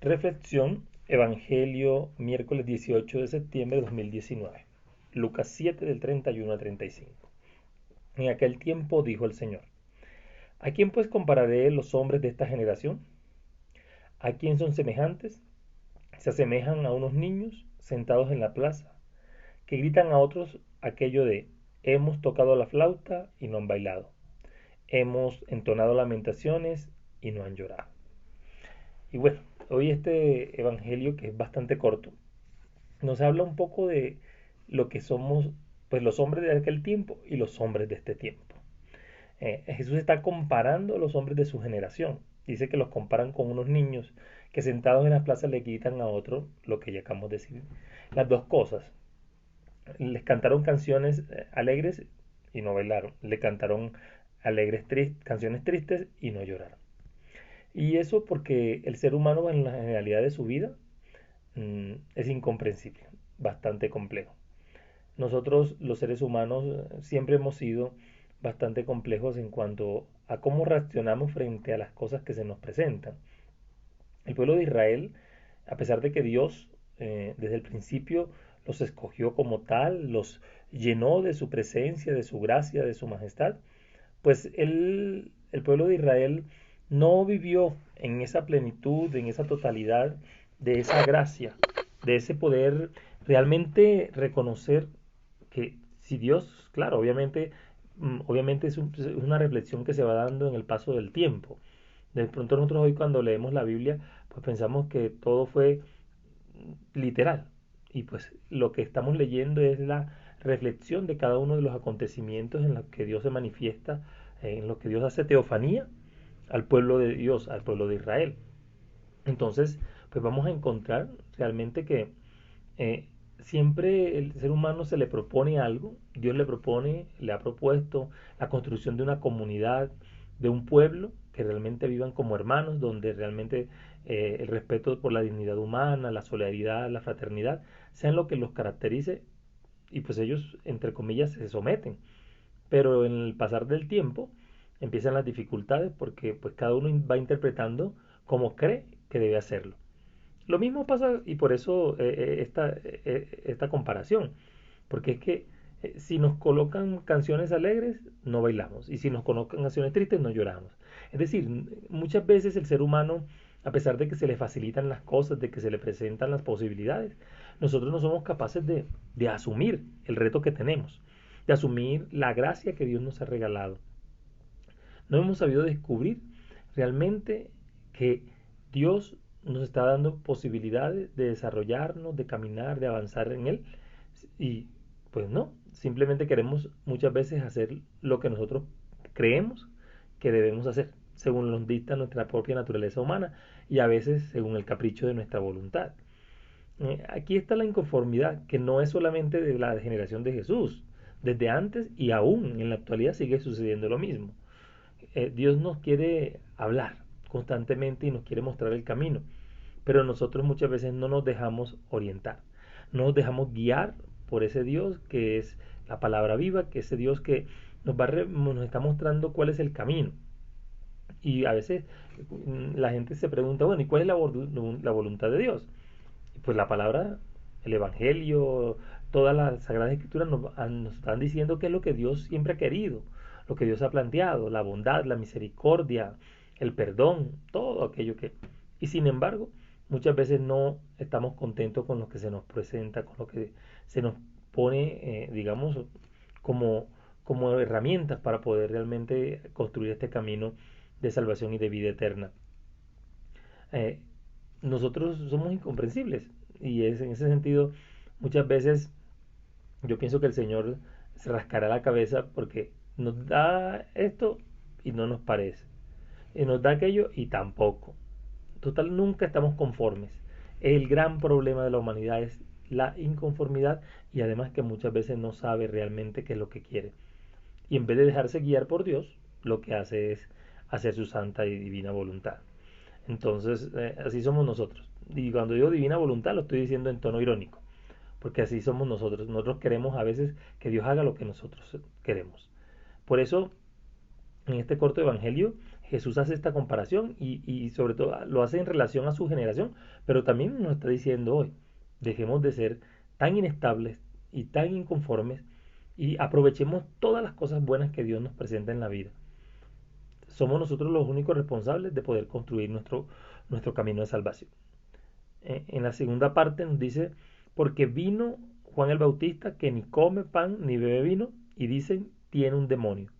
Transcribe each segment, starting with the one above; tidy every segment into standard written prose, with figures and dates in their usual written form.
Reflexión, Evangelio, miércoles 18 de septiembre de 2019. Lucas 7 del 31 al 35. En aquel tiempo dijo el Señor: ¿A quién pues compararé los hombres de esta generación? ¿A quién son semejantes? Se asemejan a unos niños sentados en la plaza, que gritan a otros aquello de: hemos tocado la flauta y no han bailado, hemos entonado lamentaciones y no han llorado. Y bueno, hoy este evangelio, que es bastante corto, nos habla un poco de lo que somos, pues, los hombres de aquel tiempo y los hombres de este tiempo. Jesús está comparando a los hombres de su generación. Dice que los comparan con unos niños que sentados en las plazas le quitan a otro lo que ya acabamos de decir. Las dos cosas. Les cantaron canciones alegres y no bailaron. Le cantaron canciones tristes y no lloraron. Y eso porque el ser humano en la generalidad de su vida es incomprensible, bastante complejo. Nosotros los seres humanos siempre hemos sido bastante complejos en cuanto a cómo reaccionamos frente a las cosas que se nos presentan. El pueblo de Israel, a pesar de que Dios desde el principio los escogió como tal, los llenó de su presencia, de su gracia, de su majestad, pues el pueblo de Israel no vivió en esa plenitud, en esa totalidad de esa gracia, de ese poder realmente reconocer que si Dios, claro, obviamente es una reflexión que se va dando en el paso del tiempo. De pronto nosotros hoy cuando leemos la Biblia, pues pensamos que todo fue literal. Y pues lo que estamos leyendo es la reflexión de cada uno de los acontecimientos en los que Dios se manifiesta, en los que Dios hace teofanía al pueblo de Dios, al pueblo de Israel. Entonces, pues vamos a encontrar realmente que siempre el ser humano se le propone algo, Dios le propone, le ha propuesto la construcción de una comunidad, de un pueblo que realmente vivan como hermanos, donde realmente el respeto por la dignidad humana, la solidaridad, la fraternidad, sean lo que los caracterice y pues ellos, entre comillas, se someten. Pero en el pasar del tiempo empiezan las dificultades porque pues cada uno va interpretando como cree que debe hacerlo. Lo mismo pasa y por eso esta comparación, porque es que si nos colocan canciones alegres, no bailamos, y si nos colocan canciones tristes, no lloramos. Es decir, muchas veces el ser humano, a pesar de que se le facilitan las cosas, de que se le presentan las posibilidades, nosotros no somos capaces de asumir el reto que tenemos, de asumir la gracia que Dios nos ha regalado. No hemos sabido descubrir realmente que Dios nos está dando posibilidades de desarrollarnos, de caminar, de avanzar en Él. Y pues no, simplemente queremos muchas veces hacer lo que nosotros creemos que debemos hacer, según nos dicta nuestra propia naturaleza humana y a veces según el capricho de nuestra voluntad. Aquí está la inconformidad, que no es solamente de la generación de Jesús. Desde antes y aún en la actualidad sigue sucediendo lo mismo. Dios nos quiere hablar constantemente y nos quiere mostrar el camino, pero nosotros muchas veces no nos dejamos orientar, no nos dejamos guiar por ese Dios que es la palabra viva, que ese Dios que nos está mostrando cuál es el camino. Y a veces la gente se pregunta, bueno, ¿y cuál es la voluntad de Dios? Y pues la palabra, el Evangelio, todas las Sagradas Escrituras nos están diciendo qué es lo que Dios siempre ha querido, lo que Dios ha planteado, la bondad, la misericordia, el perdón, todo aquello que... Y sin embargo, muchas veces no estamos contentos con lo que se nos presenta, con lo que se nos pone, digamos, como, como herramientas para poder realmente construir este camino de salvación y de vida eterna. Eh, Nosotros somos incomprensibles y es en ese sentido muchas veces yo pienso que el Señor se rascará la cabeza porque nos da esto y no nos parece, y nos da aquello y tampoco. Total, nunca estamos conformes. El gran problema de la humanidad es la inconformidad y además que muchas veces no sabe realmente qué es lo que quiere. Y en vez de dejarse guiar por Dios, lo que hace es hacer su santa y divina voluntad. Entonces, así somos nosotros. Y cuando digo divina voluntad, lo estoy diciendo en tono irónico, porque así somos nosotros. Nosotros queremos a veces que Dios haga lo que nosotros queremos. Por eso, en este corto evangelio, Jesús hace esta comparación y sobre todo lo hace en relación a su generación, pero también nos está diciendo hoy, dejemos de ser tan inestables y tan inconformes y aprovechemos todas las cosas buenas que Dios nos presenta en la vida. Somos nosotros los únicos responsables de poder construir nuestro camino de salvación. En la segunda parte nos dice, porque vino Juan el Bautista que ni come pan ni bebe vino y dicen, tiene un demonio.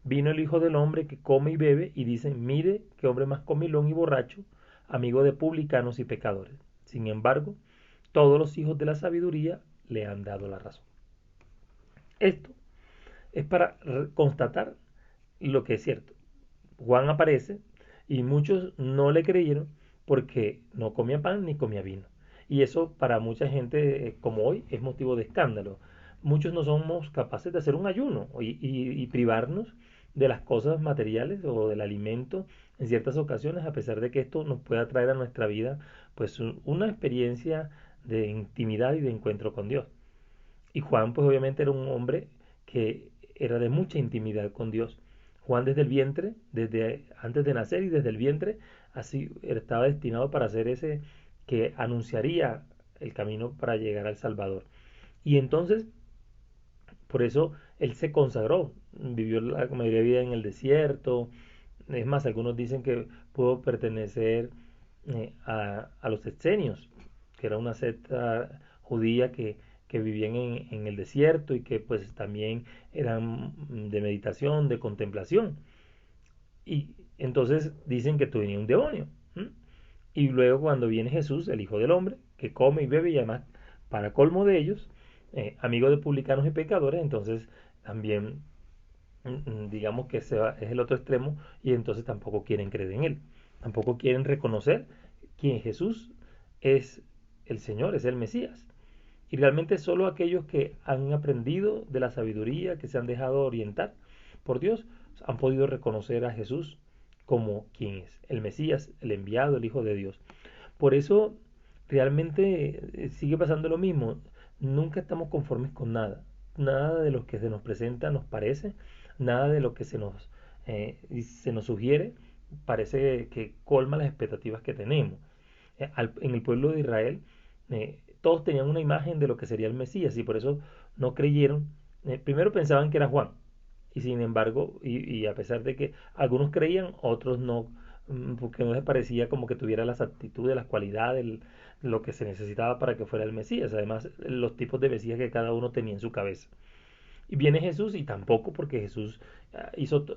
Vino el Hijo del Hombre que come y bebe y dicen, mire qué hombre más comilón y borracho, amigo de publicanos y pecadores. Sin embargo, todos los hijos de la sabiduría le han dado la razón. Esto es para constatar lo que es cierto. Juan aparece y muchos no le creyeron porque no comía pan ni comía vino. Y eso para mucha gente como hoy es motivo de escándalo. Muchos no somos capaces de hacer un ayuno y privarnos de las cosas materiales o del alimento en ciertas ocasiones, a pesar de que esto nos pueda traer a nuestra vida pues una experiencia de intimidad y de encuentro con Dios. Y Juan pues obviamente era un hombre que era de mucha intimidad con Dios. Juan desde el vientre, desde antes de nacer y desde el vientre, así estaba destinado para ser ese que anunciaría el camino para llegar al Salvador. Y entonces, por eso él se consagró, vivió la mayoría de vida en el desierto. Es más, algunos dicen que pudo pertenecer a los esenios, que era una secta judía que vivían en el desierto y que pues también eran de meditación, de contemplación. Y entonces dicen que tenía un demonio. ¿M? Y luego cuando viene Jesús, el Hijo del Hombre, que come y bebe y además, para colmo de ellos, amigo de publicanos y pecadores, entonces también digamos que ese es el otro extremo y entonces tampoco quieren creer en él. Tampoco quieren reconocer que Jesús es el Señor, es el Mesías. Y realmente solo aquellos que han aprendido de la sabiduría, que se han dejado orientar por Dios, han podido reconocer a Jesús como quien es, el Mesías, el enviado, el Hijo de Dios. Por eso realmente sigue pasando lo mismo. Nunca estamos conformes con nada. Nada de lo que se nos presenta nos parece, nada de lo que se nos sugiere parece que colma las expectativas que tenemos. En el pueblo de Israel todos tenían una imagen de lo que sería el Mesías y por eso no creyeron. Primero pensaban que era Juan y sin embargo, y a pesar de que algunos creían, otros no, porque no les parecía como que tuviera las actitudes, las cualidades, lo que se necesitaba para que fuera el Mesías. Además, los tipos de Mesías que cada uno tenía en su cabeza. Y viene Jesús y tampoco porque Jesús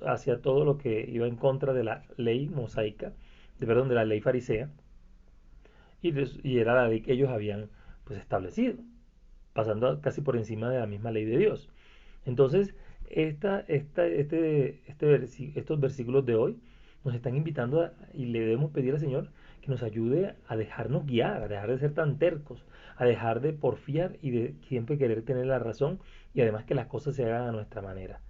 hacía todo lo que iba en contra de la ley mosaica, perdón, de la ley farisea y era la ley que ellos habían pues establecido, pasando casi por encima de la misma ley de Dios. Entonces, estos versículos de hoy nos están invitando y le debemos pedir al Señor que nos ayude a dejarnos guiar, a dejar de ser tan tercos, a dejar de porfiar y de siempre querer tener la razón y además que las cosas se hagan a nuestra manera.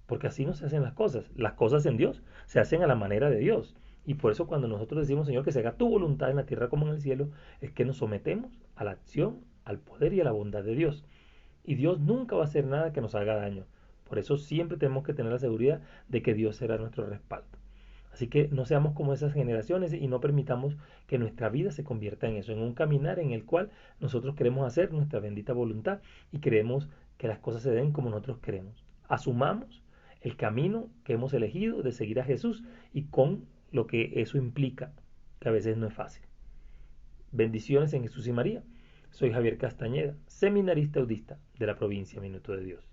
Porque así no se hacen las cosas. Las cosas en Dios se hacen a la manera de Dios. Y por eso cuando nosotros decimos, Señor, que se haga tu voluntad en la tierra como en el cielo, es que nos sometemos a la acción, al poder y a la bondad de Dios. Y Dios nunca va a hacer nada que nos haga daño. Por eso siempre tenemos que tener la seguridad de que Dios será nuestro respaldo. Así que no seamos como esas generaciones y no permitamos que nuestra vida se convierta en eso, en un caminar en el cual nosotros queremos hacer nuestra bendita voluntad y queremos que las cosas se den como nosotros queremos. Asumamos el camino que hemos elegido de seguir a Jesús y con lo que eso implica, que a veces no es fácil. Bendiciones en Jesús y María. Soy Javier Castañeda, seminarista audista de la provincia Minuto de Dios.